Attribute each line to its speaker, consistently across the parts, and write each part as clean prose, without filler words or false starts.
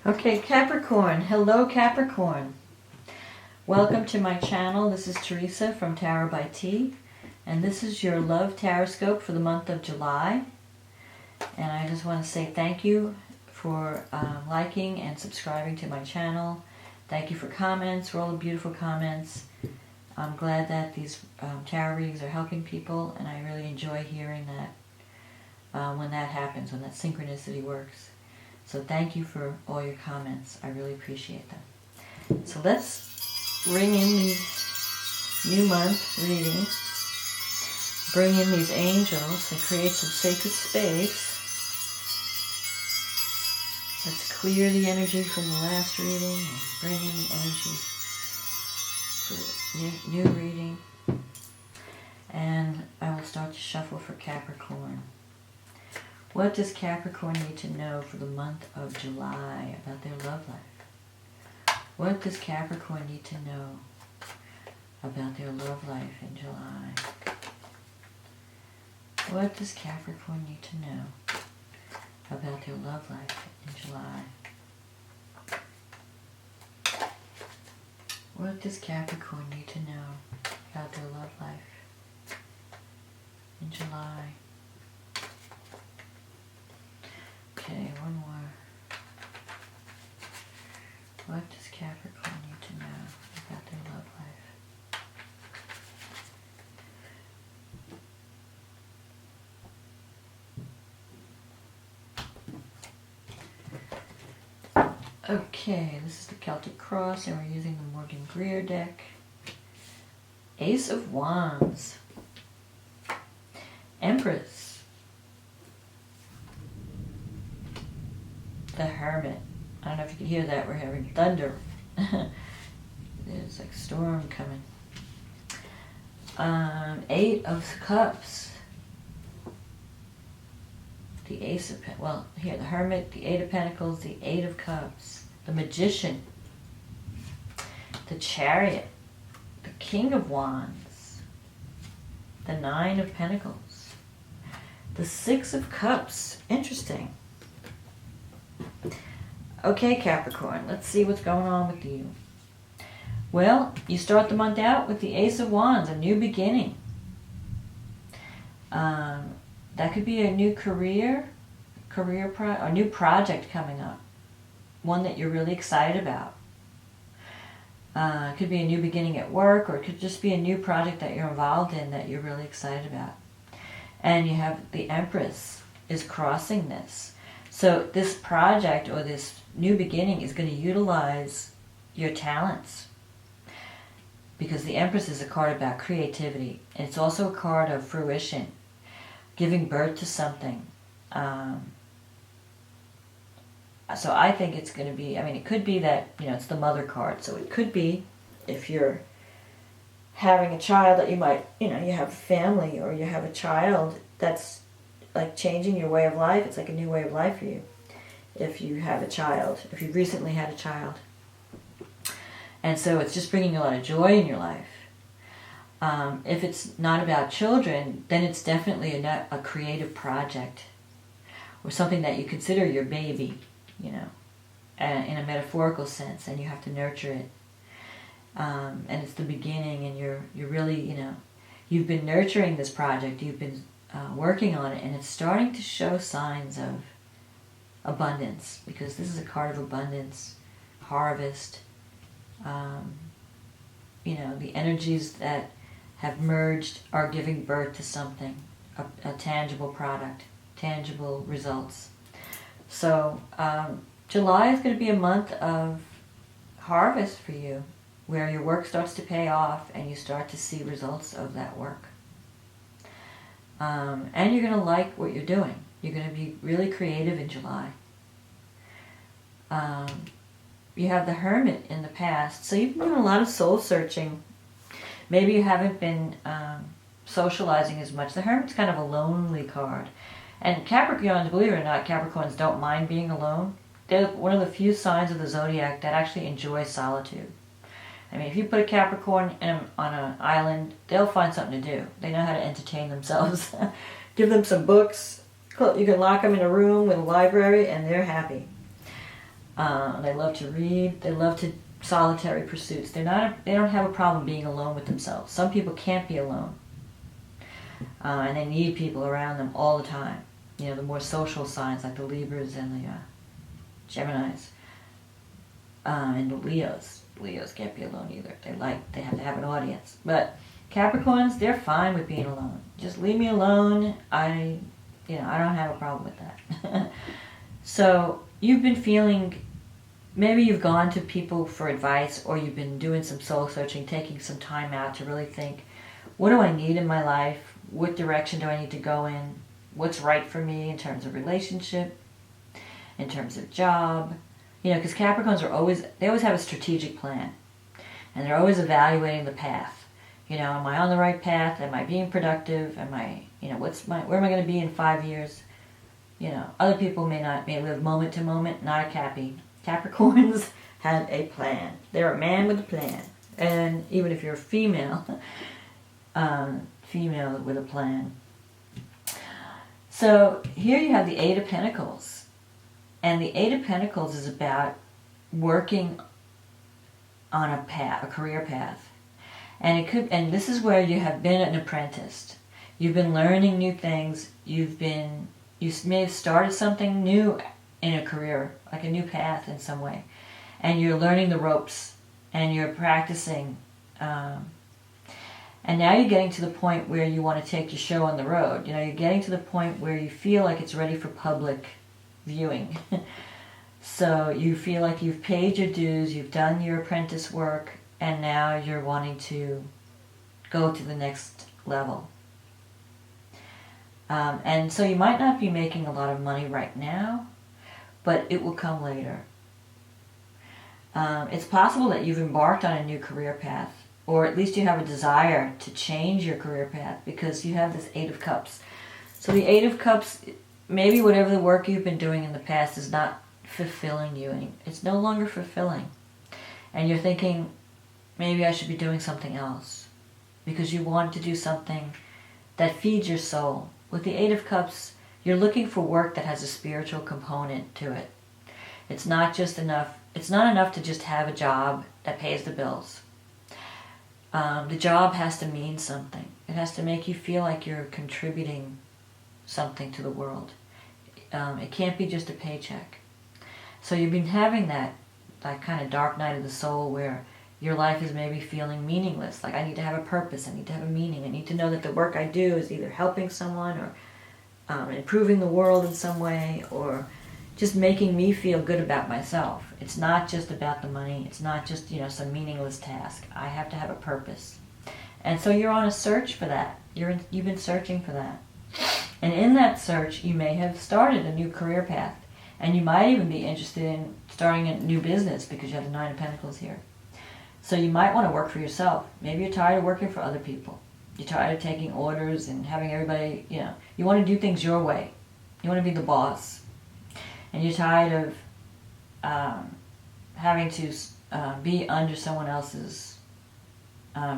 Speaker 1: Okay, Capricorn. Hello, Capricorn. Welcome to my channel. This is Teresa from Tarot by T, and this is your love TarotScope for the month of July. And I just want to say thank you for liking and subscribing to my channel. Thank you for comments, for all the beautiful comments. I'm glad that these tarot readings are helping people, and I really enjoy hearing that when that happens, when that synchronicity works. So thank you for all your comments. I really appreciate them. So let's ring in the new month reading. Bring in these angels and create some sacred space. Let's clear the energy from the last reading and bring in the energy for the new reading. And I will start to shuffle for Capricorn. What does Capricorn need to know for the month of July about their love life? What does Capricorn need to know about their love life in July? What does Capricorn need to know about their love life in July? What does Capricorn need to know about their love life in July? Okay, one more. What does Capricorn need to know about their love life? Okay, this is the Celtic Cross, and we're using the Morgan Greer deck. Ace of Wands. Empress. The Hermit. I don't know if you can hear that. We're having thunder. There's like a storm coming. Eight of Cups. The Ace of well, here the Hermit, the Eight of Pentacles, the Eight of Cups, the Magician, the Chariot, the King of Wands, the Nine of Pentacles, the Six of Cups. Interesting. Okay, Capricorn, let's see what's going on with you. Well, you start the month out with the Ace of Wands, a new beginning. That could be a new a new project coming up. One that you're really excited about. It could be a new beginning at work, or it could just be a new project that you're involved in that you're really excited about. And you have the Empress is crossing this. So this project or this new beginning is going to utilize your talents, because the Empress is a card about creativity, and it's also a card of fruition, giving birth to something. So I think it's going to be, I mean, it could be that, it's the Mother card, so it could be if you're having a child that you might, you have a family or you have a child that's like changing your way of life. It's like a new way of life for you. If you have a child, if you've recently had a child. And so it's just bringing a lot of joy in your life. If it's not about children, then it's definitely a creative project or something that you consider your baby, in a metaphorical sense, and you have to nurture it. And it's the beginning, and you're really, you've been nurturing this project, you've been working on it, and it's starting to show signs of abundance, because this is a card of abundance, harvest. The energies that have merged are giving birth to something, a tangible product, tangible results. So July is going to be a month of harvest for you, where your work starts to pay off and you start to see results of that work. And you're going to like what you're doing. You're going to be really creative in July. You have the Hermit in the past, so you've been doing a lot of soul searching. Maybe you haven't been socializing as much. The Hermit's kind of a lonely card. And Capricorns, believe it or not, Capricorns don't mind being alone. They're one of the few signs of the zodiac that actually enjoy solitude. I mean, if you put a Capricorn on an island, they'll find something to do. They know how to entertain themselves. Give them some books. You can lock them in a room with a library, and they're happy. They love to read. They love to solitary pursuits. They don't have a problem being alone with themselves. Some people can't be alone, and they need people around them all the time. You know, the more social signs like the Libras and the Geminis, and the Leos. Leos can't be alone either. They have to have an audience. But Capricorns, they're fine with being alone. Just leave me alone. I don't have a problem with that. So you've been feeling, maybe you've gone to people for advice, or you've been doing some soul searching, taking some time out to really think, what do I need in my life? What direction do I need to go in? What's right for me in terms of relationship, in terms of job? You know, because Capricorns always have a strategic plan, and they're always evaluating the path. You know, am I on the right path? Am I being productive? Am I, where am I going to be in 5 years? You know, other people may live moment to moment, not a Cappy. Capricorns have a plan. They're a man with a plan. And even if you're a female, female with a plan. So here you have the Eight of Pentacles. And the Eight of Pentacles is about working on a path, a career path. And this is where you have been an apprentice. You've been learning new things. You may have started something new in a career, like a new path in some way. And you're learning the ropes, and you're practicing. And now you're getting to the point where you want to take your show on the road. You know, you're getting to the point where you feel like it's ready for public viewing. So you feel like you've paid your dues, you've done your apprentice work, and now you're wanting to go to the next level. And so you might not be making a lot of money right now, but it will come later. It's possible that you've embarked on a new career path, or at least you have a desire to change your career path, because you have this Eight of Cups. So the Eight of Cups, maybe whatever the work you've been doing in the past is not fulfilling you. It's no longer fulfilling. And you're thinking, maybe I should be doing something else. Because you want to do something that feeds your soul. With the Eight of Cups, you're looking for work that has a spiritual component to it. It's not enough to just have a job that pays the bills. The job has to mean something. It has to make you feel like you're contributing something to the world. It can't be just a paycheck. So you've been having that kind of dark night of the soul where your life is maybe feeling meaningless. Like, I need to have a purpose. I need to have a meaning. I need to know that the work I do is either helping someone or improving the world in some way, or just making me feel good about myself. It's not just about the money. It's not just, some meaningless task. I have to have a purpose. And so you're on a search for that. You've been searching for that. And in that search, you may have started a new career path. And you might even be interested in starting a new business, because you have the Nine of Pentacles here. So you might want to work for yourself. Maybe you're tired of working for other people. You're tired of taking orders and having everybody, you want to do things your way. You want to be the boss. And you're tired of having to be under someone else's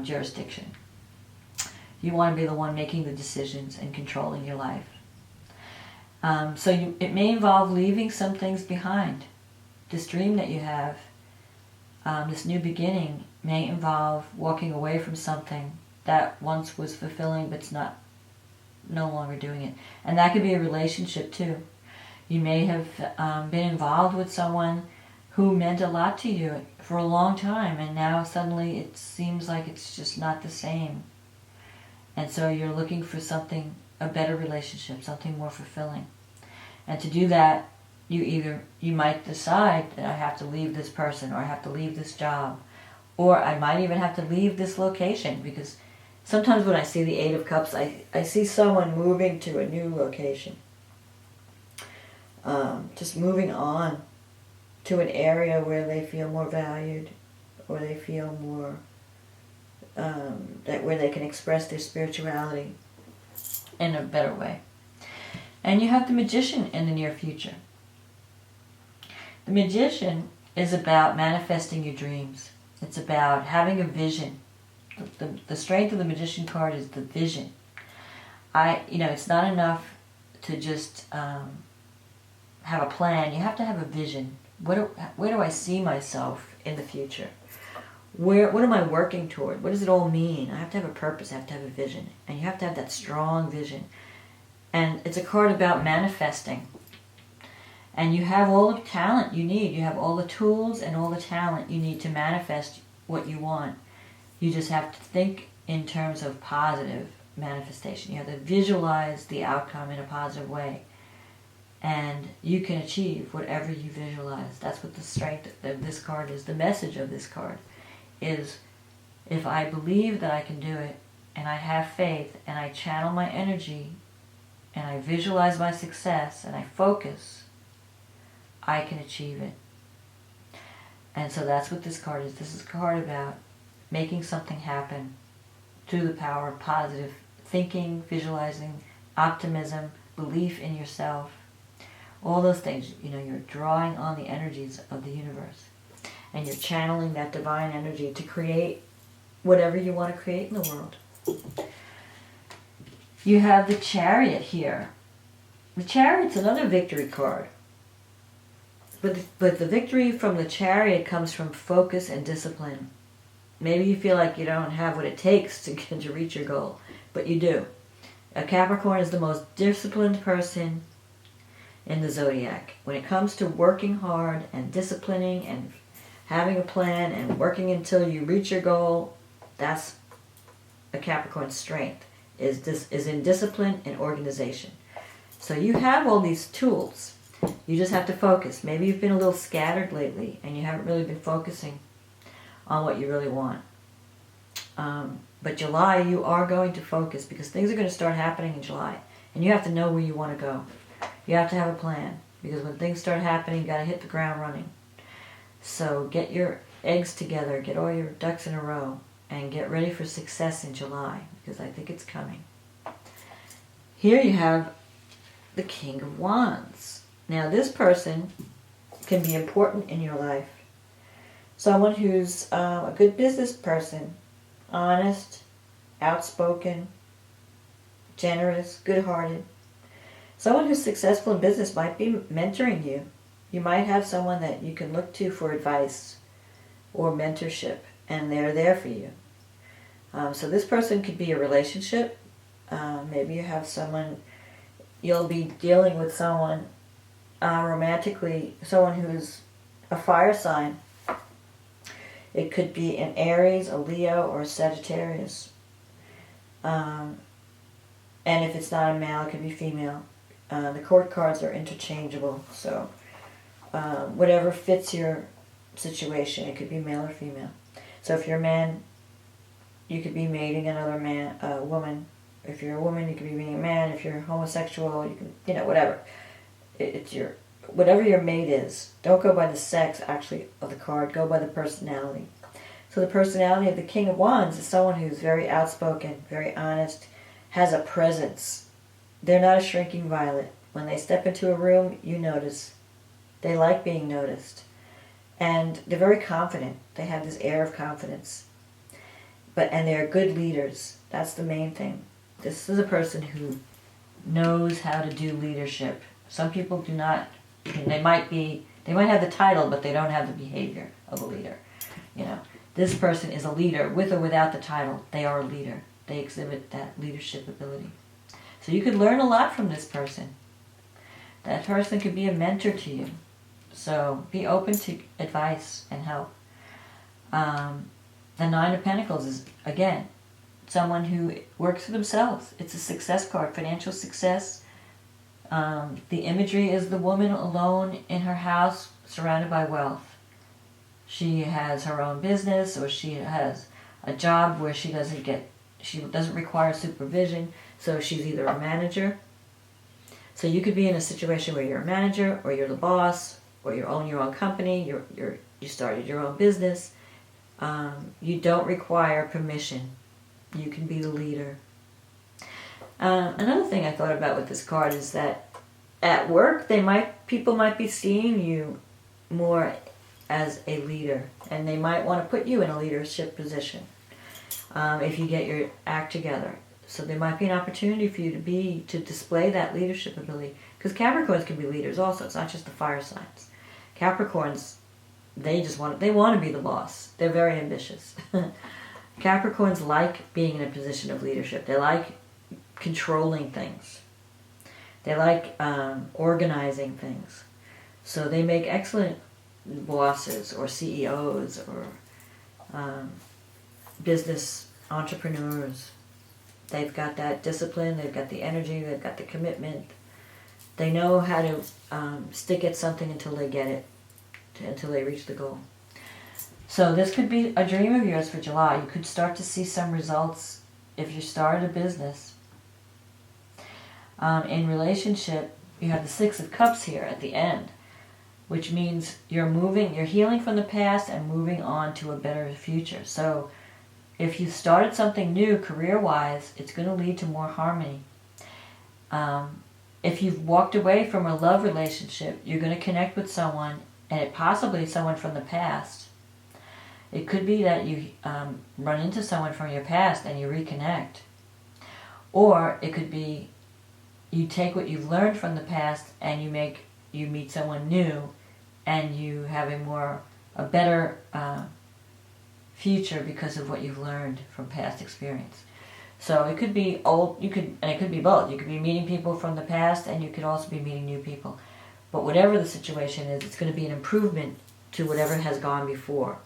Speaker 1: jurisdiction. You want to be the one making the decisions and controlling your life. It may involve leaving some things behind. This dream that you have, this new beginning, may involve walking away from something that once was fulfilling but it's no longer doing it. And that could be a relationship too. You may have been involved with someone who meant a lot to you for a long time, and now suddenly it seems like it's just not the same. And so you're looking for a better relationship, something more fulfilling. And to do that, you might decide that I have to leave this person, or I have to leave this job, or I might even have to leave this location, because sometimes when I see the Eight of Cups, I see someone moving to a new location. Just moving on to an area where they feel more valued, or they feel more, where they can express their spirituality in a better way. And you have the Magician in the near future. The Magician is about manifesting your dreams. It's about having a vision. The strength of the Magician card is the vision. It's not enough to just have a plan. You have to have a vision. where do I see myself in the future? What am I working toward? What does it all mean? I have to have a purpose. I have to have a vision. And you have to have that strong vision. And it's a card about manifesting. And you have all the talent you need. You have all the tools and all the talent you need to manifest what you want. You just have to think in terms of positive manifestation. You have to visualize the outcome in a positive way. And you can achieve whatever you visualize. That's what the strength of this card is. The message of this card is, if I believe that I can do it, and I have faith, and I channel my energy, and I visualize my success, and I focus, I can achieve it. And so that's what this card is. This is a card about making something happen through the power of positive thinking, visualizing, optimism, belief in yourself. All those things, you're drawing on the energies of the universe. And you're channeling that divine energy to create whatever you want to create in the world. You have the Chariot here. The Chariot's another victory card. But the victory from the Chariot comes from focus and discipline. Maybe you feel like you don't have what it takes to reach your goal, but you do. A Capricorn is the most disciplined person in the zodiac. When it comes to working hard and disciplining and having a plan and working until you reach your goal, that's a Capricorn's strength, is in discipline and organization. So you have all these tools. You just have to focus. Maybe you've been a little scattered lately and you haven't really been focusing on what you really want. But July, you are going to focus because things are going to start happening in July. And you have to know where you want to go. You have to have a plan. Because when things start happening, you got to hit the ground running. So get your eggs together, get all your ducks in a row, and get ready for success in July, because I think it's coming. Here you have the King of Wands. Now this person can be important in your life. Someone who's a good business person, honest, outspoken, generous, good-hearted. Someone who's successful in business might be mentoring you. You might have someone that you can look to for advice or mentorship, and they're there for you. So this person could be a relationship. Maybe you have someone, you'll be dealing with someone romantically, someone who's a fire sign. It could be an Aries, a Leo, or a Sagittarius. And if it's not a male, it could be female. The court cards are interchangeable, so whatever fits your situation, it could be male or female. So if you're a man, you could be mating another man, woman. If you're a woman, you could be being a man. If you're homosexual, you can, whatever. It's your, whatever your mate is. Don't go by the sex, actually, of the card. Go by the personality. So the personality of the King of Wands is someone who's very outspoken, very honest, has a presence. They're not a shrinking violet. When they step into a room, you notice. They like being noticed. And they're very confident. They have this air of confidence. And they're good leaders. That's the main thing. This is a person who knows how to do leadership. Some people do not. They might have the title, but they don't have the behavior of a leader. This person is a leader with or without the title. They are a leader. They exhibit that leadership ability. So you could learn a lot from this person. That person could be a mentor to you. So be open to advice and help. The Nine of Pentacles is, again, someone who works for themselves. It's a success card, financial success. The imagery is the woman alone in her house, surrounded by wealth. She has her own business, or she has a job where she doesn't require supervision, so she's either a manager. So you could be in a situation where you're a manager, or you're the boss, or you own your own company, you started your own business. You don't require permission. You can be the leader. Another thing I thought about with this card is that at work, people might be seeing you more as a leader, and they might want to put you in a leadership position if you get your act together. So there might be an opportunity for you to display that leadership ability, because Capricorns can be leaders also. It's not just the fire signs. Capricorns, they want to be the boss. They're very ambitious. Capricorns like being in a position of leadership. They like controlling things. They like organizing things. So they make excellent bosses or CEOs or business entrepreneurs. They've got that discipline, they've got the energy, they've got the commitment. They know how to stick at something until they get it, until they reach the goal. So this could be a dream of yours for July. You could start to see some results if you started a business. In relationship, you have the Six of Cups here at the end, which means you're healing from the past and moving on to a better future. So if you started something new career-wise, it's going to lead to more harmony. If you've walked away from a love relationship, you're going to connect with someone, and possibly someone from the past. It could be that you run into someone from your past and you reconnect. Or it could be you take what you've learned from the past and you meet someone new and you have a better future because of what you've learned from past experience. So it could be and it could be both. You could be meeting people from the past and you could also be meeting new people. But whatever the situation is, it's going to be an improvement to whatever has gone before.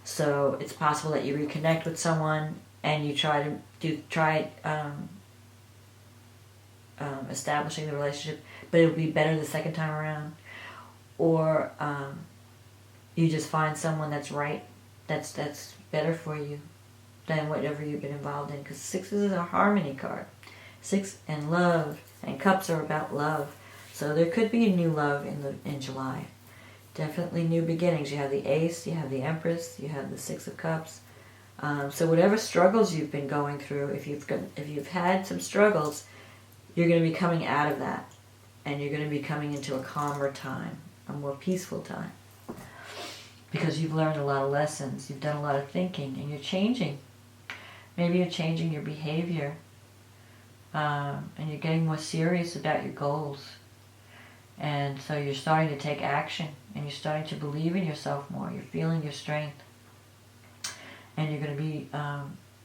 Speaker 1: So it's possible that you reconnect with someone and you try establishing the relationship, but it'll be better the second time around. Or you just find someone that's right, that's better for you than whatever you've been involved in. Because sixes is a harmony card. Six and love and cups are about love. So there could be a new love in July. Definitely new beginnings. You have the Ace, you have the Empress, you have the Six of Cups. So whatever struggles you've been going through, if you've had some struggles, you're going to be coming out of that. And you're going to be coming into a calmer time, a more peaceful time. Because you've learned a lot of lessons, you've done a lot of thinking, and you're changing. Maybe you're changing your behavior. And you're getting more serious about your goals. And so you're starting to take action. And you're starting to believe in yourself more. You're feeling your strength. And you're going to be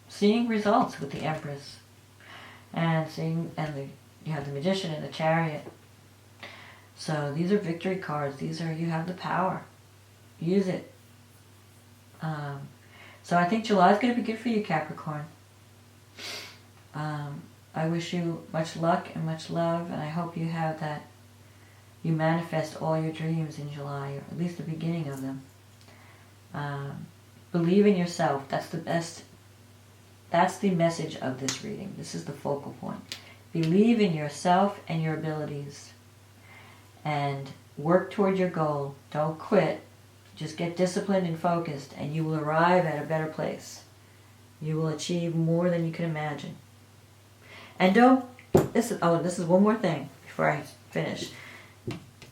Speaker 1: seeing results with the Empress. And you have the Magician and the Chariot. So these are victory cards. You have the power. Use it. So I think July is going to be good for you, Capricorn. I wish you much luck and much love, and I hope you have that. You manifest all your dreams in July, or at least the beginning of them. Believe in yourself. That's the best. That's the message of this reading. This is the focal point. Believe in yourself and your abilities. And work toward your goal. Don't quit. Just get disciplined and focused, and you will arrive at a better place. You will achieve more than you can imagine. And this is one more thing before I finish.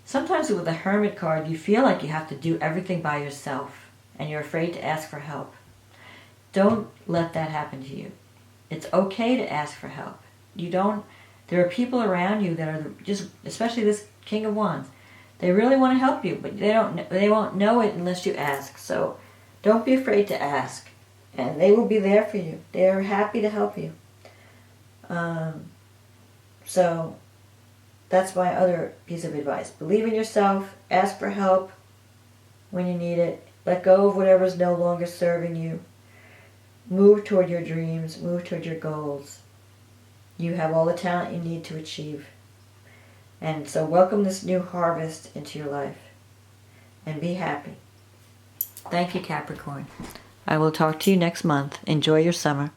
Speaker 1: Sometimes with the Hermit card, you feel like you have to do everything by yourself, and you're afraid to ask for help. Don't let that happen to you. It's okay to ask for help. There are people around you that are especially this King of Wands. They really want to help you, but they won't know it unless you ask. So don't be afraid to ask, and they will be there for you. They are happy to help you. So that's my other piece of advice. Believe in yourself. Ask for help when you need it. Let go of whatever is no longer serving you. Move toward your dreams. Move toward your goals. You have all the talent you need to achieve. And so welcome this new harvest into your life. And be happy. Thank you, Capricorn. I will talk to you next month. Enjoy your summer.